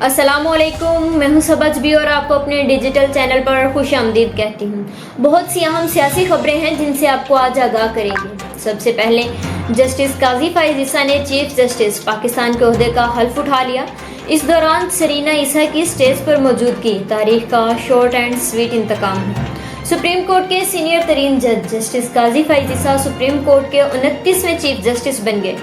अस्सलाम वालेकुम, मैं हूं सबज भी और आपको अपने डिजिटल चैनल पर खुश आमदीद कहती हूं। बहुत सी अहम सियासी खबरें हैं जिनसे आपको आज आगाह करेंगे। सबसे पहले जस्टिस काजी फाइज ईसा ने चीफ जस्टिस पाकिस्तान के ओहदे का हल्फ उठा लिया। इस दौरान सरीना ईसा की स्टेज पर मौजूदगी तारीख का शॉर्ट एंड स्वीट इंतकाम है। सुप्रीम कोर्ट के सीनियर तरीन जज जस्टिस काजी फाइज ईसा सुप्रीम कोर्ट के 29वें चीफ जस्टिस बन गए।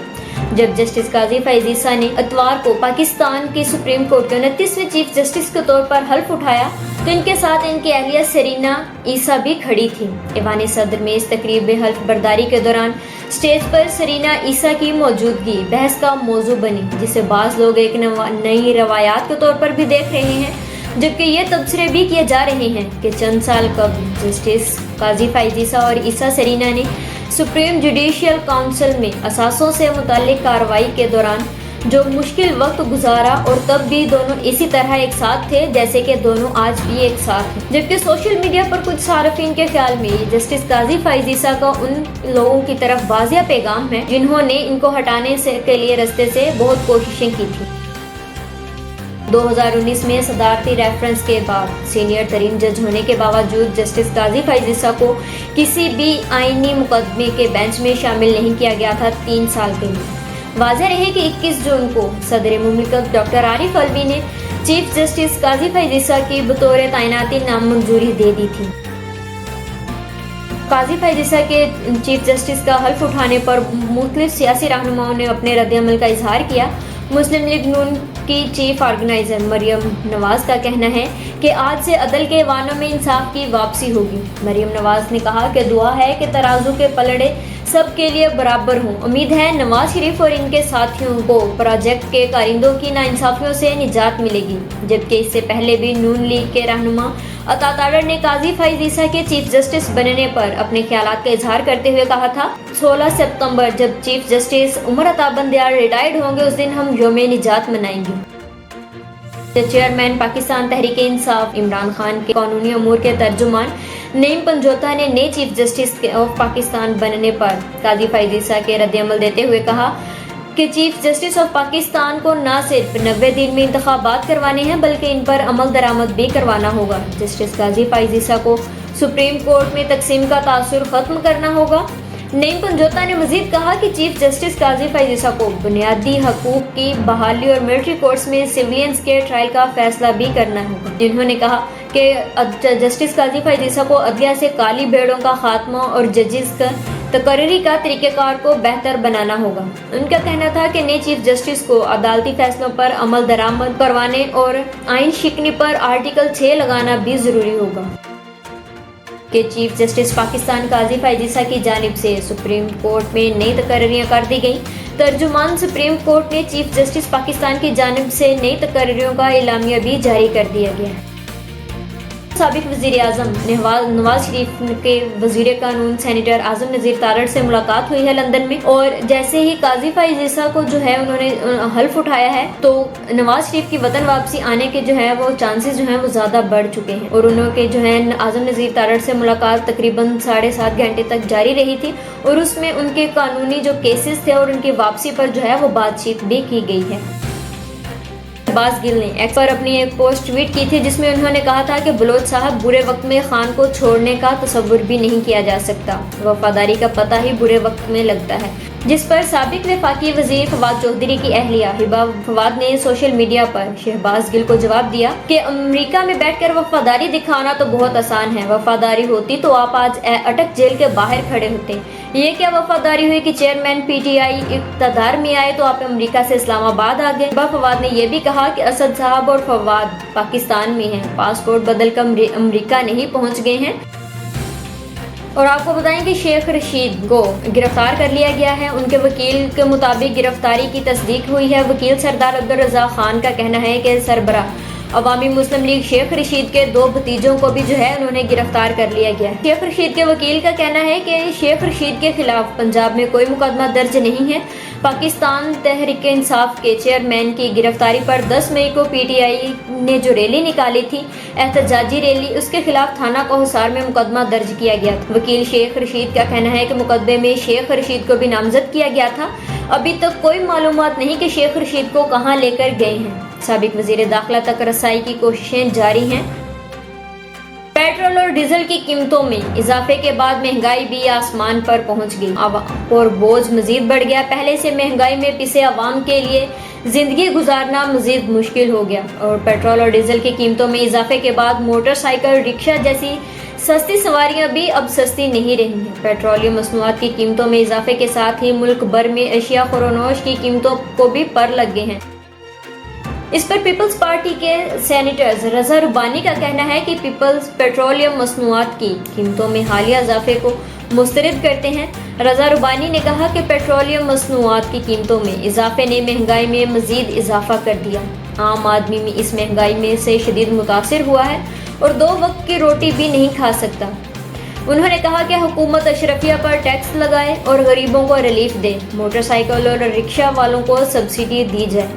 जब जस्टिस काजी फाइज ईसा ने इतवार को पाकिस्तान के सुप्रीम कोर्ट के 29वें चीफ जस्टिस के तौर पर हल्फ उठाया तो इनके साथ इनकी अहलिया सरीना ईसा भी खड़ी थी। ईवान सदर में इस तकरीब में हल्फ बर्दारी के दौरान स्टेज पर सरीना ईसा की मौजूदगी बहस का मौजू बनी, जिसे बाज़ लोग एक नई रवायात के तौर पर भी देख रहे हैं, जबकि ये तबसरे भी किए जा रहे हैं कि चंद साल कबल जस्टिस काजी फाइज ईसा और ईसा सरीना ने सुप्रीम जुडिशियल काउंसिल में असासों से मुताल्लिक कार्रवाई के दौरान जो मुश्किल वक्त गुजारा और तब भी दोनों इसी तरह एक साथ थे जैसे कि दोनों आज भी एक साथ हैं। जबकि सोशल मीडिया पर कुछ सार्फिन के ख्याल में जस्टिस काजी फाइज ईसा का उन लोगों की तरफ वाज़िया पैगाम है जिन्होंने इनको हटाने के लिए रस्ते से बहुत कोशिशें की थी। 2019 में सदारती रेफरेंस के बाद सीनियर तरीन जज होने के बावजूद जस्टिस काजी फाइज ईसा को किसी भी आईनी मुकदमे के बेंच में शामिल नहीं किया गया था 3 साल के लिए। वाज़ेह रहे कि 21 जून को सदर मुमलिकत डॉक्टर आरिफ अलवी ने चीफ जस्टिस काजी फाइज ईसा की बतौर तैनाती नामंजूरी दे दी थी। काजी फाइज ईसा के चीफ जस्टिस का हल्फ उठाने पर मुख्तलिफ सियासी रहनुमाओं ने अपने रद्द-ए-अमल का इजहार किया। मुस्लिम लीग नून की चीफ ऑर्गेनाइजर मरियम नवाज का कहना है कि आज से अदल के वानों में इंसाफ की वापसी होगी। मरियम नवाज ने कहा कि दुआ है कि तराजू के पलड़े सबके लिए बराबर हों। उम्मीद है नवाज शरीफ और इनके साथियों को प्रोजेक्ट के कारिंदों की नाइंसाफियों से निजात मिलेगी। जबकि इससे पहले भी नून लीग के रहनुमा अता तारड़ ने काजी फाइज ईसा के चीफ जस्टिस बनने पर अपने ख्यालात का इजहार करते हुए कहा था, 16 सितंबर जब chief justice Umar Ata बंदियार retired होंगे उस दिन हम यौम निजात मनाएंगे। चेयरमैन पाकिस्तान तहरीक इंसाफ इमरान खान के कानूनी अमूर के तर्जुमान नईम पंजोता ने नए चीफ जस्टिस ऑफ पाकिस्तान बनने पर काजी फाइज ईसा के रद्द-ए-अमल देते हुए कहा कि चीफ जस्टिस ऑफ पाकिस्तान को न सिर्फ 90 दिन में इंतखाबात करवाने हैं बल्कि इन पर अमल दरामद भी करवाना होगा। जस्टिस काजी फाइज ईसा को सुप्रीम कोर्ट में तकसीम का तासुर खत्म करना होगा। नईम पंजोता ने मजीद कहा कि चीफ जस्टिस काजी फाइज ईसा को बुनियादी हकूक की बहाली और मिलिट्री कोर्ट्स में सिविलियंस के ट्रायल का फैसला भी करना होगा। जिन्होंने कहा कि जस्टिस काजी फाइज ईसा को अदलिया से काली भेड़ों का खात्मा और जजेस का तकर्री का तरीक़ेकार को बेहतर बनाना होगा। उनका कहना था कि नए चीफ जस्टिस को अदालती फैसलों पर अमल दरामद करवाने और आइन शिकनी पर आर्टिकल 6 लगाना भी ज़रूरी होगा। कि चीफ जस्टिस पाकिस्तान काजी फाइज ईसा की जानिब से सुप्रीम कोर्ट में नई तकर्रियाँ कर दी गई। तर्जुमान सुप्रीम कोर्ट ने चीफ जस्टिस पाकिस्तान की जानिब से नई तकर्रियों का एलामिया भी जारी कर दिया गया है। साबिक वज़ीर आज़म नवाज शरीफ के वज़ीर कानून सेनेटर आज़म नज़ीर तारड़ से मुलाकात हुई है लंदन में, और जैसे ही काजी फाइज ईसा को जो है उन्होंने हल्फ उठाया है तो नवाज शरीफ की वतन वापसी आने के जो है वो चांसेस जो हैं वो ज़्यादा बढ़ चुके हैं। और उन्होंने जो है आज़म नज़ीर तारड़ से मुलाकात तकरीबन 7.5 घंटे तक जारी रही थी और उसमें उनके कानूनी जो केसेस थे और उनकी वापसी पर जो है वो बातचीत भी की गई है। शहबाज गिल ने एक्स पर अपनी एक पोस्ट ट्वीट की थी जिसमें उन्होंने कहा था कि बलोच साहब बुरे वक्त में खान को छोड़ने का तसव्वुर भी नहीं किया जा सकता, वफादारी का पता ही बुरे वक्त में लगता है। जिस पर साबिक वफाकी वजीर फवाद चौधरी की अहलिया हिबा फवाद ने सोशल मीडिया पर शहबाज गिल को जवाब दिया कि अमेरिका में बैठकर वफादारी दिखाना तो बहुत आसान है, वफादारी होती तो आप आज अटक जेल के बाहर खड़े होते। ये क्या वफादारी हुई कि चेयरमैन पीटीआई इक़्तिदार में आए तो आप अमेरिका से इस्लामाबाद आ गए। हिबा फवाद ने यह भी कहा कि असद साहब और फवाद पाकिस्तान में हैं, पासपोर्ट बदल कर अमेरिका नहीं पहुँच गए हैं। और आपको बताएं कि शेख रशीद को गिरफ्तार कर लिया गया है। उनके वकील के मुताबिक गिरफ्तारी की तस्दीक हुई है। वकील सरदार अब्दुल रज़ाक खान का कहना है कि सरबराह अवामी मुस्लिम लीग शेख रशीद के 2 भतीजों को भी जो है उन्होंने गिरफ्तार कर लिया गया है। शेख रशीद के वकील का कहना है कि शेख रशीद के खिलाफ पंजाब में कोई मुकदमा दर्ज नहीं है। पाकिस्तान तहरीक इंसाफ के चेयरमैन की गिरफ्तारी पर 10 मई को पीटीआई ने जो रैली निकाली थी, एहतजाजी रैली, उसके खिलाफ थाना कोहसार में मुकदमा दर्ज किया गया था। वकील शेख रशीद का कहना है कि मुकदमे में शेख रशीद को भी नामजद किया गया था। ابھی تک کوئی معلومات نہیں کہ شیخ رشید کو کہاں لے کر گئے ہیں۔ سابق وزیر داخلہ تک رسائی کی کوششیں جاری ہیں۔ پیٹرول اور ڈیزل کی قیمتوں میں اضافے کے بعد مہنگائی بھی آسمان پر پہنچ گئی اور بوجھ مزید بڑھ گیا۔ پہلے سے مہنگائی میں پسے عوام کے لیے زندگی گزارنا مزید مشکل ہو گیا اور پیٹرول اور ڈیزل کی قیمتوں میں اضافے کے بعد موٹر سائیکل، رکشہ جیسی سستی سواریاں بھی اب سستی نہیں رہی ہیں۔ پیٹرولیم مصنوعات کی قیمتوں میں اضافے کے ساتھ ہی ملک بھر میں اشیاء خورونوش کی قیمتوں کو بھی پر لگ گئے ہیں۔ اس پر پیپلز پارٹی کے سینیٹر رضا ربانی کا کہنا ہے کہ پیپلز پیٹرولیم مصنوعات کی قیمتوں میں حالیہ اضافے کو مسترد کرتے ہیں۔ رضا ربانی نے کہا کہ پیٹرولیم مصنوعات کی قیمتوں میں اضافے نے مہنگائی میں مزید اضافہ کر دیا۔ عام آدمی میں اس مہنگائی میں سے شدید متاثر ہوا ہے اور 2 وقت کی روٹی بھی نہیں کھا سکتا۔ انہوں نے کہا کہ حکومت اشرفیہ پر ٹیکس لگائے اور غریبوں کو ریلیف دے، موٹر سائیکل اور رکشہ والوں کو سبسڈی دی جائے۔